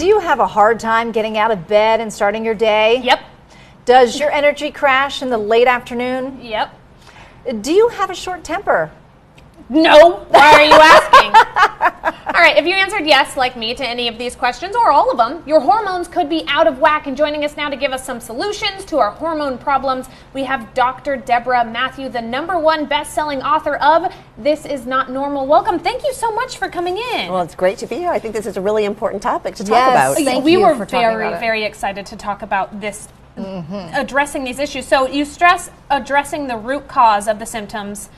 Do you have a hard time getting out of bed and starting your day? Yep. Does your energy crash in the late afternoon? Yep. Do you have a short temper? No. Why are you asking? All right, if you answered yes, like me, to any of these questions, or all of them, your hormones could be out of whack. And joining us now to give us some solutions to our hormone problems, we have Dr. Deborah Matthew, the #1 best-selling author of This Is Not Normal. Welcome. Thank you so much for coming in. Well, it's great to be here. I think this is a really important topic to talk about. We were very excited to talk about this, addressing these issues. So you stress addressing the root cause of the symptoms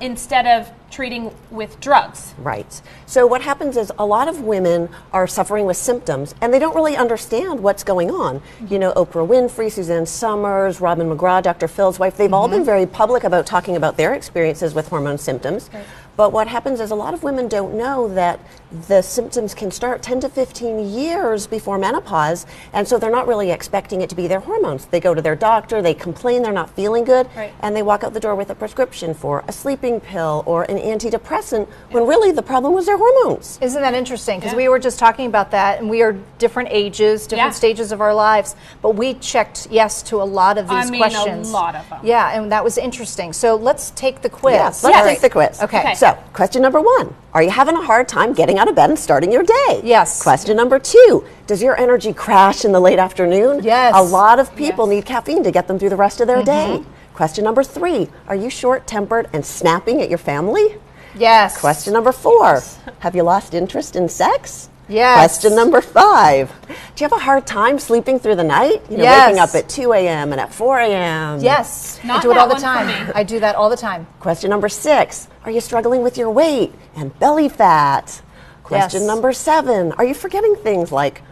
instead of treating with drugs. Right. So what happens is a lot of women are suffering with symptoms and they don't really understand what's going on. You know, Oprah Winfrey, Suzanne Summers, Robin McGraw, Dr. Phil's wife, they've all been very public about talking about their experiences with hormone symptoms. Right. But what happens is a lot of women don't know that the symptoms can start 10 to 15 years before menopause, and so they're not really expecting it to be their hormones. They go to their doctor, they complain they're not feeling good, and they walk out the door with a prescription for a sleeping pill or an antidepressant when really the problem was their hormones. Isn't that interesting? Because we were just talking about that, and we are different ages, different stages of our lives, but we checked yes to a lot of these questions. A lot of them. Yeah, and that was interesting. So let's take the quiz. Yes, let's take the quiz. Okay. So, question number 1, are you having a hard time getting out of bed and starting your day? Yes. Question number 2, does your energy crash in the late afternoon? Yes. A lot of people need caffeine to get them through the rest of their day. Question number 3, are you short-tempered and snapping at your family? Yes. Question number 4, have you lost interest in sex? Yes. Question number 5, do you have a hard time sleeping through the night? You know, waking up at 2 a.m. and at 4 a.m. Yes. Not I do it all the that one for time. me. I do that all the time. Question number 6, are you struggling with your weight and belly fat? Question number 7, are you forgetting things like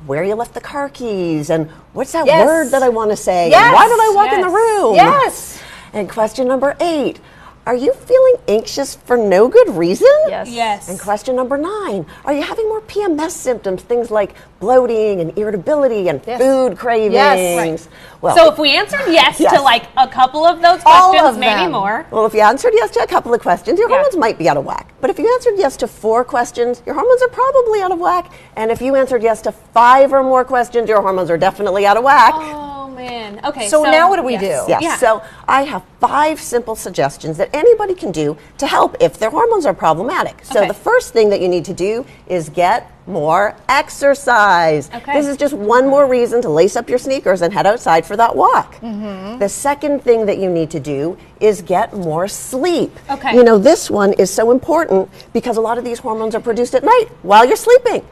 where you left the car keys and what's that word that I want to say? Yes. And why did I walk in the room? Yes. And question number 8, are you feeling anxious for no good reason? Yes. Yes. And question number 9, are you having more PMS symptoms, things like bloating and irritability and food cravings? Yes. Right. Well, So if we answered yes to like a couple of those All questions, of maybe them. more. Well, if you answered yes to a couple of questions, your hormones might be out of whack. But if you answered yes to 4 questions, your hormones are probably out of whack. And if you answered yes to 5 or more questions, your hormones are definitely out of whack. Oh man. Okay. So now what do we do? Yes. Yeah. So I have 5 simple suggestions that anybody can do to help if their hormones are problematic. So the first thing that you need to do is get more exercise. This is just one more reason to lace up your sneakers and head outside for that walk. The second thing that you need to do is get more sleep. You know, this one is so important because a lot of these hormones are produced at night while you're sleeping.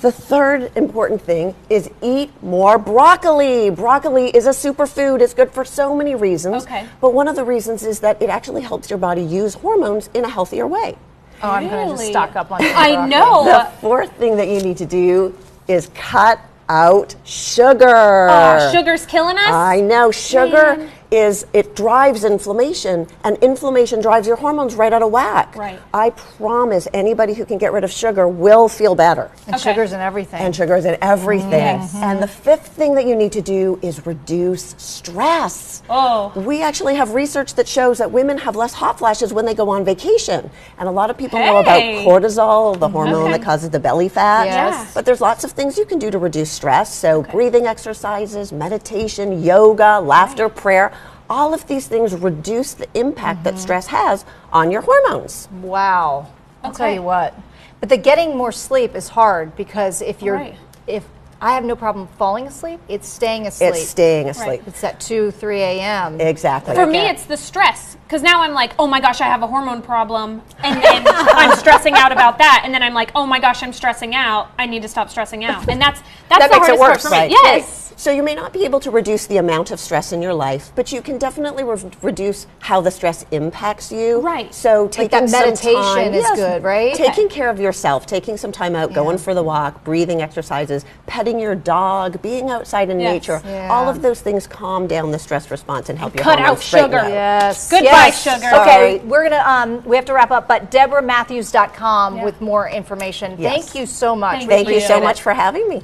The third important thing is eat more broccoli. Broccoli is a superfood. It's good for so many reasons. But one of the reasons is that it actually helps your body use hormones in a healthier way. Oh, I'm going to just stock up on some I broccoli. know. The fourth thing that you need to do is cut out sugar. Oh, sugar's killing us. I know. Sugar it drives inflammation, and inflammation drives your hormones right out of whack. I promise anybody who can get rid of sugar will feel better. And sugar's in everything. And sugar's in everything. And the fifth thing that you need to do is reduce stress. We actually have research that shows that women have less hot flashes when they go on vacation. And a lot of people know about cortisol, the hormone that causes the belly fat. But there's lots of things you can do to reduce stress. So breathing exercises, meditation, yoga, laughter, prayer. All of these things reduce the impact that stress has on your hormones. Wow. I'll tell you what. But the getting more sleep is hard because if I have no problem falling asleep, it's staying asleep. It's staying asleep. It's at 2, 3 a.m. Exactly. For me, it's the stress. Because now I'm like, oh my gosh, I have a hormone problem. And then I'm stressing out about that. And then I'm like, oh my gosh, I'm stressing out. I need to stop stressing out. And that's that the makes hardest it worse, part for me. right? Yes. So you may not be able to reduce the amount of stress in your life, but you can definitely reduce how the stress impacts you. So taking that meditation some time, is good, right? Taking care of yourself, taking some time out, going for the walk, breathing exercises, petting your dog, being outside in nature. All of those things calm down the stress response and help you cut out sugar. Goodbye, sugar. Okay, we're gonna we have to wrap up, but DeborahMatthews.com with more information. Thank you so much. Thank you so much for having me.